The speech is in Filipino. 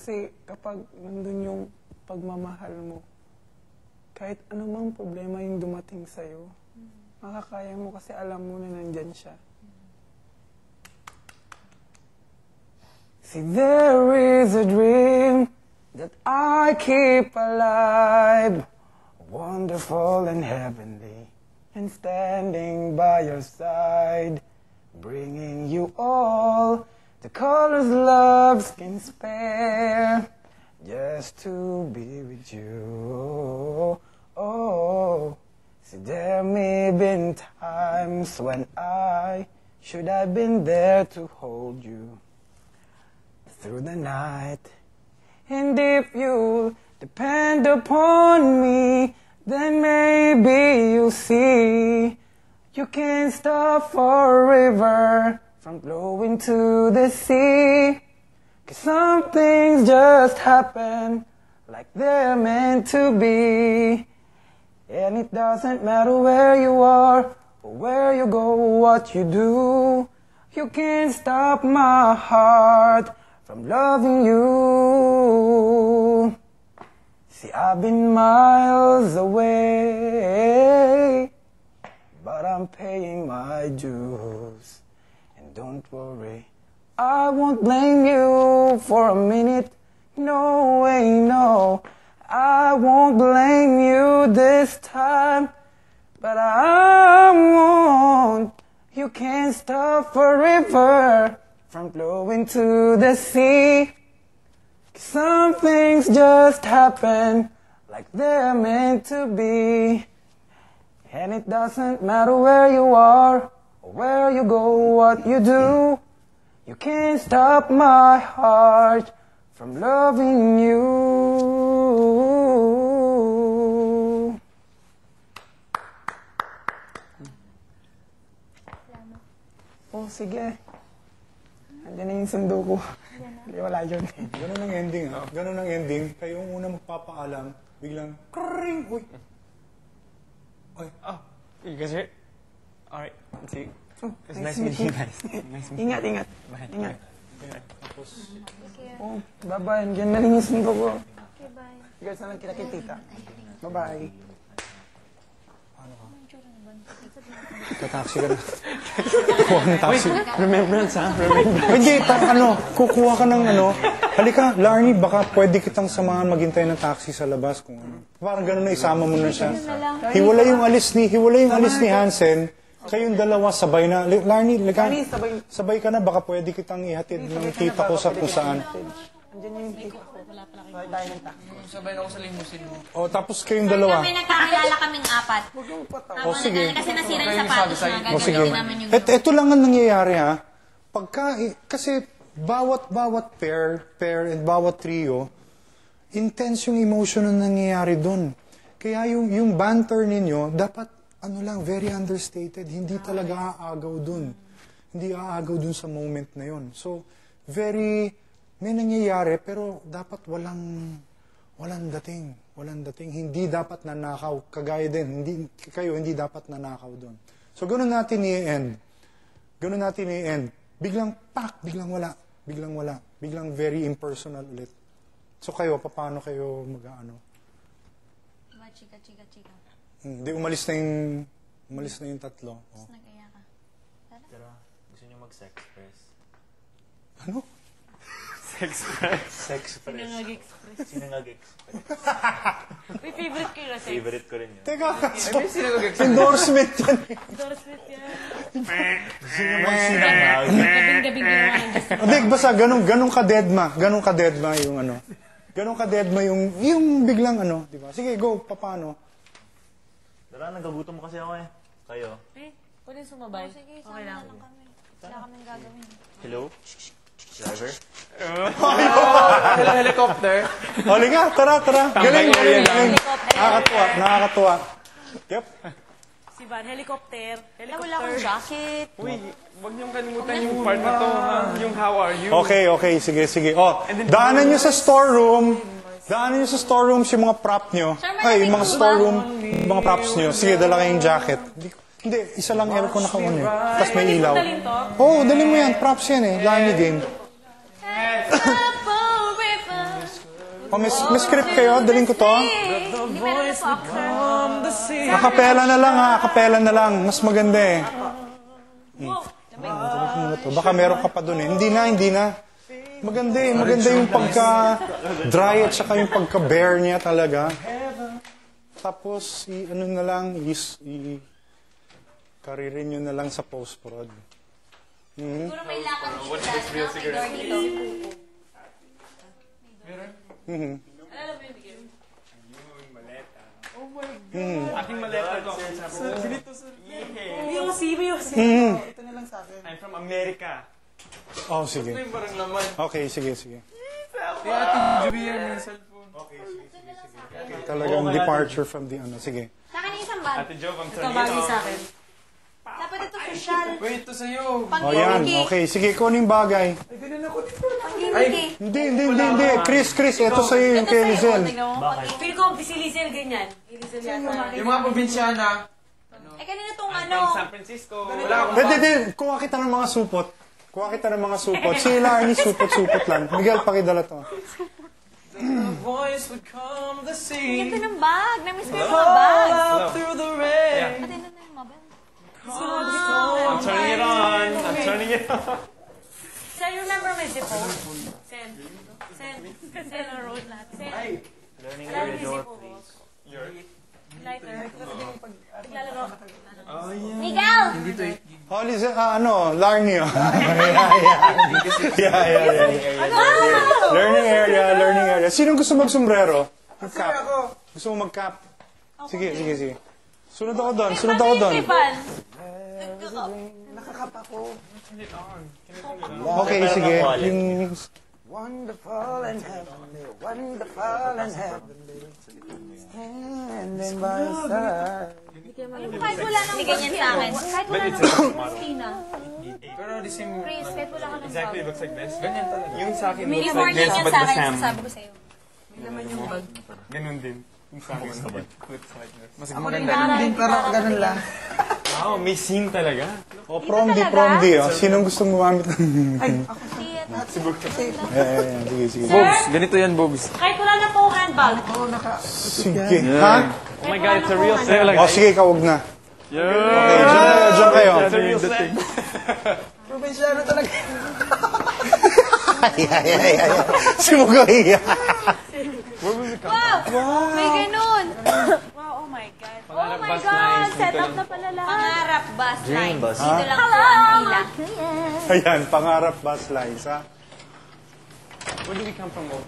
Kasi kapag nandun yung pagmamahal mo, kahit anumang problema yung dumating sa'yo, makakaya mo kasi alam mo na nandyan siya. See, there is a dream that I keep alive, wonderful and heavenly, and standing by your side, bringing you all the colors love can spare, just to be with you. Oh, see, there may have been times when I should have been there to hold you through the night. And if you depend upon me, then maybe you'll see you can't stop forever from flowing to the sea. 'Cause some things just happen like they're meant to be. And it doesn't matter where you are or where you go, what you do. You can't stop my heart from loving you. See, I've been miles away, but I'm paying my dues. And don't worry, I won't blame you for a minute. No way, no, I won't blame you this time. But I won't. You can't stop forever from flowing to the sea. 'Cause some things just happen like they're meant to be. And it doesn't matter where you are or where you go, what you do. You can't stop my heart from loving you. Oh, sige. Andiyan na yung sundo ko. Hindi, wala yun. Ganun ang ending, ha? Ganun ang ending. Kayo yung una magpapaalam, biglang, kring! Uy! Uy! Oh, kasi... Alright, see. Oh, It's nice meeting you guys. Ingat, ingat. Bye. Ingat. Tapos, Oh, bye-bye. Andiyan na rin yung sundo ko. Okay, bye. Guys, na lang kita kay tita. Bye-bye. kataksi ka na. Kuha ng taxi. Remembrance, ha? Remembrance. Hindi, kukuha ka ng halika, Larnie, baka pwede kitang samahan maghintay ng taxi sa labas kung ano. Parang gano'n na isama mo na siya. Hiwalay yung alis ni Hansen. Kayong dalawa sabay na. Larnie, sabay ka na, baka pwede kitang ihatid ng tita ko sa kung saan. Andiyan yung tita ko. Sabay tayo ng taxi. Sabay ako sa limousine mo. O, tapos kayong dalawa. Kami nagkakilala kaming apat. O, sige. Kasi nasira yung sapatos na O, sige. gagawin naman yung... Ito lang ang nangyayari, ha? Kasi bawat pair and bawat trio, intense yung emotion na nangyayari doon. Kaya yung banter ninyo, dapat, very understated. Hindi talaga aagaw doon. Hindi aagaw doon sa moment na yon. So, may nangyayari, pero dapat walang dating. Walang dating. Hindi dapat nanakaw. Kagaya din, hindi dapat nanakaw doon. So, ganun natin i-end. Biglang biglang wala. Biglang very impersonal ulit. So, kayo, paano kayo mag-ano? Chika. Hindi, umalis na yung tatlo. Tapos nag-aya ka. Tara, gusto niyo mag-sex press? Ano? Sex press? Sex press. Sinangag-express. Sinangag-express. Uy, favorite ko yung sex. Favorite ko rin yun. Teka, Sinangag-express. endorsement yan. Endorsement yan. Sinangag. Gabing-gabing ginawa ng Diyos. Hindi, basta ganun ka-deadma yung ganun ka-deadma yung biglang di ba? Sige, go, paano? Tara, nagagutom kasi ako eh. Kayo. Pwede sumabay. Sige, sama na lang kami. Wala kaming gagawin. Hello? Driver? Helicopter. Halika, tara. Galing. Nakakatuwa. Yep. Si Van, helicopter. Wala akong jacket. Uy, wag niyong kalimutan yung part na to, ha? Yung how are you? Okay, sige. Daanan nyo sa storeroom. Yung mga prop nyo. Ay, yung mga storeroom, mga props nyo. Sige, dala kayong jacket. Hindi, isa lang aircon naka-on eh. Tapos may ilaw. Oo, dali mo yan. Props yan eh. Larnie game. Oh, may script kayo? Daling ko to? Hindi meron na po ako, sir. Akapela na lang ha, akapela na lang. Mas maganda eh. Ano to? Baka meron ka pa dun eh. Hindi na. Maganda eh. Maganda yung pagka-dry at saka yung pagka-bare niya talaga. Tapos, ano na lang, karirin nyo na lang sa post-prod. Siguro may lakad siya sa may door dito. Aking maleta ko. Ganito, sir. BOC. I'm from America. Oh, sige. Ito yung parang laman. Okay, sige. Kaya ating Julian yung cellphone. Talagang departure from the ano. Sige. Sa akin yung isang bag. Ate Jove, ang Ito sarili bagay sa akin. Dapat ito social. Wait, ito sa'yo. O yan, okay. Sige, kunin bagay. Pang-gimmick Hindi. Chris, ito sa'yo yung kay Lizel. Feel ko, si Lizel ganyan. Si Lizel yata. Yung mga probinsyana. Kanina tong I'm ano. from San Francisco. Wala akong Hindi. Kuha kita ng mga supot. Si Larnie, supot lang. Miguel, pakidala to. voice would calm the sea. Ito ng bag. Namiss ko yung mga bag. Out through the rain. Pati na yung mga bag. I'm turning it on. Sir, you remember my zippo? Send a road natin. Learning Alam your niyo door, zippo ko. please. Lighter. Naglalaro ako. Miguel! Oh, Lizel, Larnie. Yeah. Learning area. Sinong gusto mag-sombrero? Mag-cap. Gusto mo mag-cap? Sige. Sunod ako doon. Okay, sige. Yung... Wonderful and heavenly. Standing by your side. Kahit wala nang ganyan sa akin. Kahit wala nang Tina. Pero the same, Chris, kahit wala ka nang exactly bag. looks like this. Ganyan talaga. Yung sa akin May looks like warning this, yan but sa the akin. Sam. Sasabi ko sa'yo. Ganun din. Yung sa akin looks like this. Mas Ako rin maganda. ganun din, pero ganun lang. Wow, may scene talaga. Oh, prom-di. Oh. Sinong gustong gumamit ng... Sige. Bobs, ganito yan, Bobs. Kahit wala na po handbag. Sige. Ha? Oh my God, it's a real set. Oh, sige, kawag na. Okay, dyan kayo. It's a real set. Probinsyano talaga. Sumugoy. Wow! May ganun! Wow, oh my God. Oh my God! Set up na pala lahat. Pangarap bus line. bus. Dito lang po ang pila. Ayan, pangarap bus lines, ha? Where do we come from, Bob?